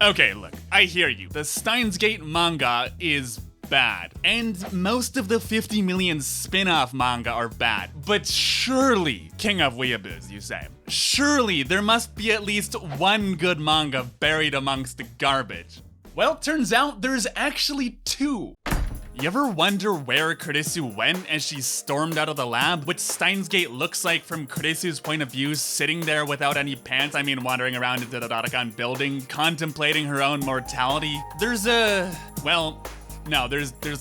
Okay, look, I hear you. The Steins Gate manga is bad, and most of the 50 million spin-off manga are bad. But surely, King of Weeaboos, you say, surely there must be at least one good manga buried amongst the garbage. Well, turns out there's actually two. You ever wonder where Kurisu went as she stormed out of the lab? What Steins Gate looks like from Kurisu's point of view, sitting there without any pants, wandering around into the Dodecon building, contemplating her own mortality? There's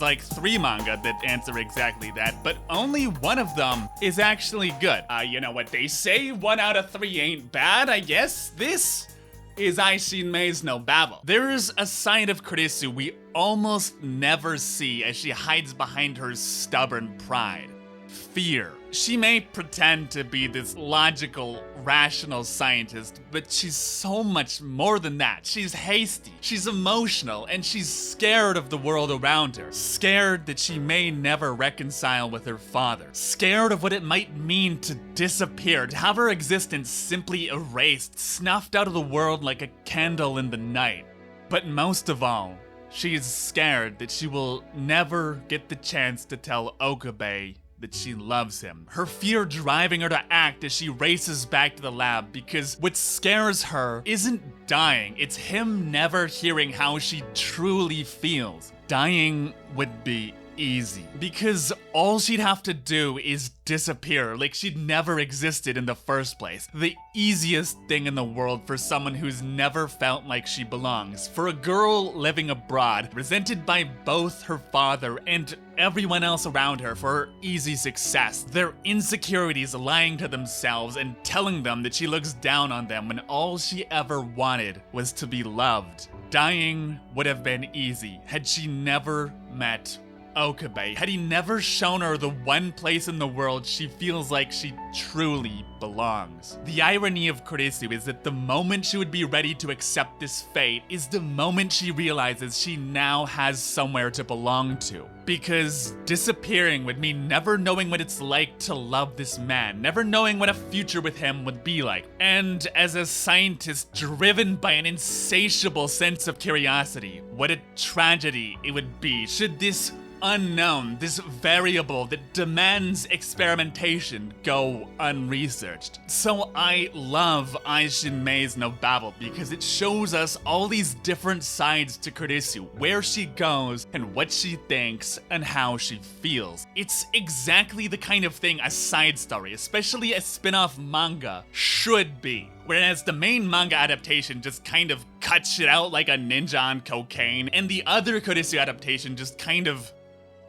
like 3 manga that answer exactly that, but only one of them is actually good. You know what they say, 1 out of 3 ain't bad, I guess. This is ISAo's no babble. There's a side of Kurisu we almost never see as she hides behind her stubborn pride. Fear. She may pretend to be this logical, rational scientist, but she's so much more than that. She's hasty, she's emotional, and she's scared of the world around her. Scared that she may never reconcile with her father. Scared of what it might mean to disappear, to have her existence simply erased, snuffed out of the world like a candle in the night. But most of all, she is scared that she will never get the chance to tell Okabe that she loves him. Her fear driving her to act as she races back to the lab, because what scares her isn't dying, it's him never hearing how she truly feels. Dying would be easy, because all she'd have to do is disappear like she'd never existed in the first place. The easiest thing in the world for someone who's never felt like she belongs. For a girl living abroad, resented by both her father and everyone else around her for her easy success, their insecurities lying to themselves and telling them that she looks down on them when all she ever wanted was to be loved. Dying would have been easy had she never met Okabe, had he never shown her the one place in the world she feels like she truly belongs. The irony of Kurisu is that the moment she would be ready to accept this fate is the moment she realizes she now has somewhere to belong to. Because disappearing would mean never knowing what it's like to love this man, never knowing what a future with him would be like. And as a scientist driven by an insatiable sense of curiosity, what a tragedy it would be should this unknown, this variable that demands experimentation, go unresearched. So I love ISAo's no babble because it shows us all these different sides to Kurisu, where she goes and what she thinks and how she feels. It's exactly the kind of thing a side story, especially a spin-off manga, should be. Whereas the main manga adaptation just kind of cuts shit out like a ninja on cocaine, and the other Kurisu adaptation just kind of,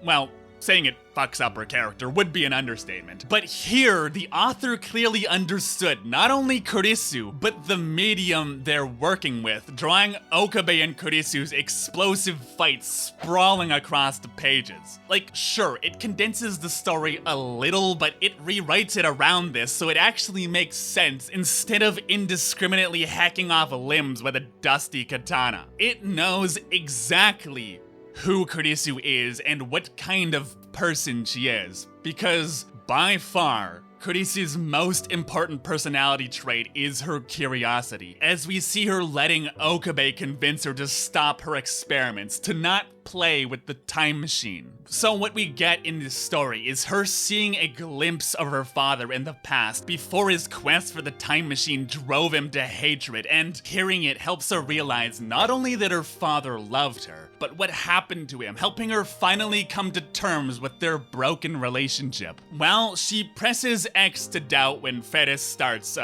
well, saying it fucks up her character would be an understatement. But here, the author clearly understood not only Kurisu, but the medium they're working with, drawing Okabe and Kurisu's explosive fights sprawling across the pages. Like, sure, it condenses the story a little, but it rewrites it around this so it actually makes sense instead of indiscriminately hacking off limbs with a dusty katana. It knows exactly who Kurisu is and what kind of person she is, because by far, Kurisu's most important personality trait is her curiosity, as we see her letting Okabe convince her to stop her experiments, to not play with the time machine. So what we get in this story is her seeing a glimpse of her father in the past before his quest for the time machine drove him to hatred, and hearing it helps her realize not only that her father loved her, but what happened to him, helping her finally come to terms with their broken relationship. Well, she presses X to doubt when Ferris starts,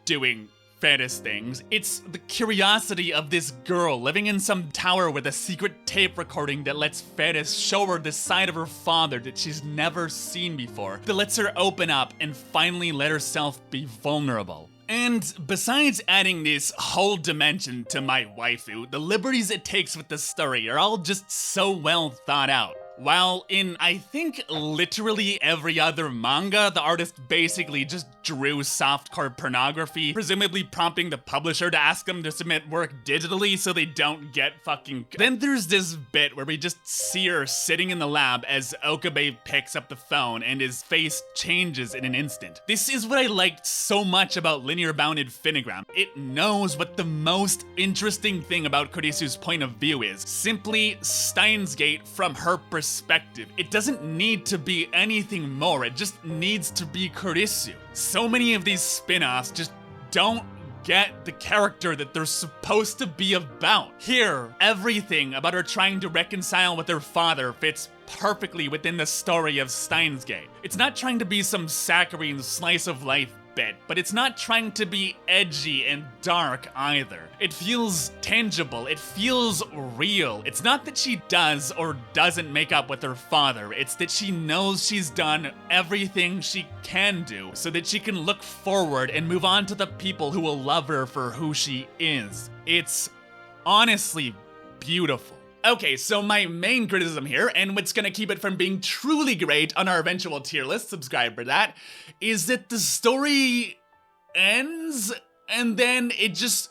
doing Ferris things. It's the curiosity of this girl living in some tower with a secret tape recording that lets Ferris show her the side of her father that she's never seen before, that lets her open up and finally let herself be vulnerable. And besides adding this whole dimension to my waifu, the liberties it takes with the story are all just so well thought out. While in, I think, literally every other manga, the artist basically just drew softcore pornography, presumably prompting the publisher to ask them to submit work digitally so they don't get fucking... Then there's this bit where we just see her sitting in the lab as Okabe picks up the phone and his face changes in an instant. This is what I liked so much about linear bounded Finagram. It knows what the most interesting thing about Kurisu's point of view is. Simply Steins Gate from her perspective. It doesn't need to be anything more, it just needs to be Kurisu. So many of these spin-offs just don't get the character that they're supposed to be about. Here, everything about her trying to reconcile with her father fits perfectly within the story of Steins Gate. It's not trying to be some saccharine slice of life bit, but it's not trying to be edgy and dark either. It feels tangible, it feels real. It's not that she does or doesn't make up with her father, it's that she knows she's done everything she can do so that she can look forward and move on to the people who will love her for who she is. It's honestly beautiful. Okay, so my main criticism here, and what's gonna keep it from being truly great on our eventual tier list, subscribe for that, is that the story ends and then it just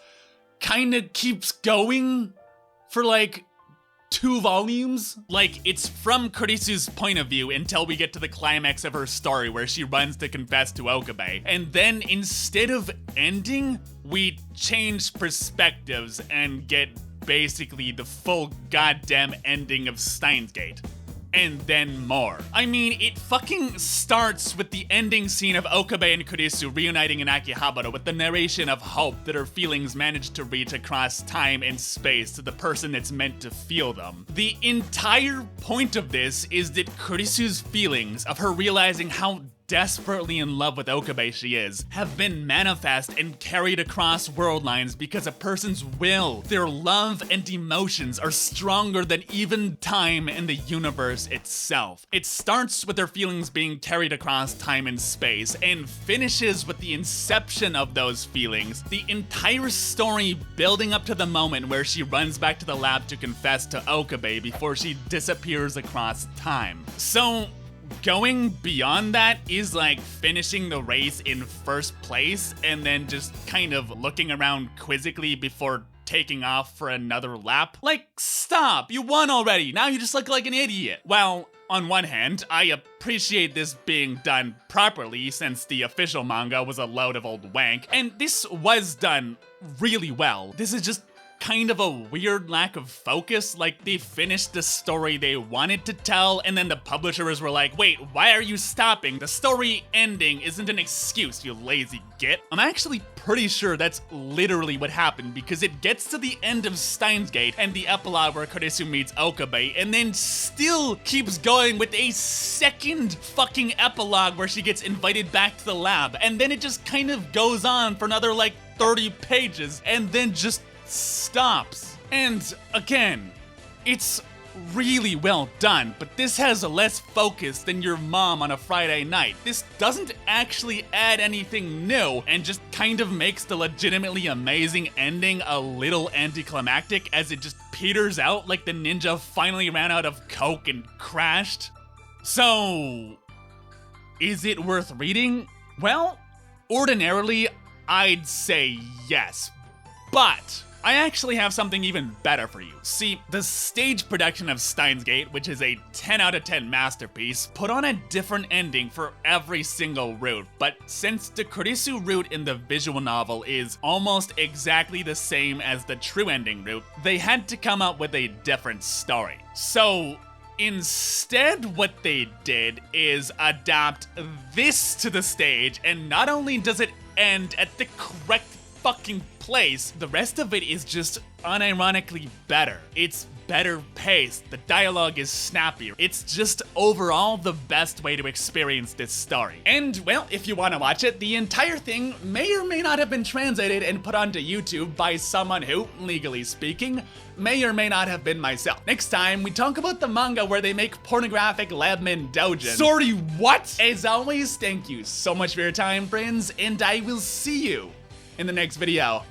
kind of keeps going for like 2 volumes. Like, it's from Kurisu's point of view until we get to the climax of her story where she runs to confess to Okabe. And then instead of ending, we change perspectives and get basically the full goddamn ending of Steins Gate. And then more. I mean, it fucking starts with the ending scene of Okabe and Kurisu reuniting in Akihabara with the narration of hope that her feelings managed to reach across time and space to the person that's meant to feel them. The entire point of this is that Kurisu's feelings of her realizing how desperately in love with Okabe she is, have been manifest and carried across world lines because a person's will, their love and emotions are stronger than even time and the universe itself. It starts with their feelings being carried across time and space and finishes with the inception of those feelings, the entire story building up to the moment where she runs back to the lab to confess to Okabe before she disappears across time. So, going beyond that is like finishing the race in first place and then just kind of looking around quizzically before taking off for another lap. Like, stop, you won already, now you just look like an idiot. Well, on one hand, I appreciate this being done properly since the official manga was a load of old wank, and this was done really well. This is just kind of a weird lack of focus. Like, they finished the story they wanted to tell and then the publishers were like, wait, why are you stopping? The story ending isn't an excuse, you lazy git. I'm actually pretty sure that's literally what happened because it gets to the end of Steins Gate and the epilogue where Kurisu meets Okabe and then still keeps going with a second fucking epilogue where she gets invited back to the lab, and then it just kind of goes on for another like 30 pages and then just stops. And again, it's really well done, but this has less focus than Your Mom on a Friday Night. This doesn't actually add anything new and just kind of makes the legitimately amazing ending a little anticlimactic as it just peters out like the ninja finally ran out of coke and crashed. So, is it worth reading? Well, ordinarily, I'd say yes, but I actually have something even better for you. See, the stage production of Steins Gate, which is a 10 out of 10 masterpiece, put on a different ending for every single route, but since the Kurisu route in the visual novel is almost exactly the same as the true ending route, they had to come up with a different story. So, instead, what they did is adapt this to the stage, and not only does it end at the correct fucking place, the rest of it is just unironically better. It's better paced, the dialogue is snappier. It's just overall the best way to experience this story. And well, if you want to watch it, the entire thing may or may not have been translated and put onto YouTube by someone who, legally speaking, may or may not have been myself. Next time, we talk about the manga where they make pornographic labmen doujin. Sorry, what? As always, thank you so much for your time, friends, and I will see you in the next video.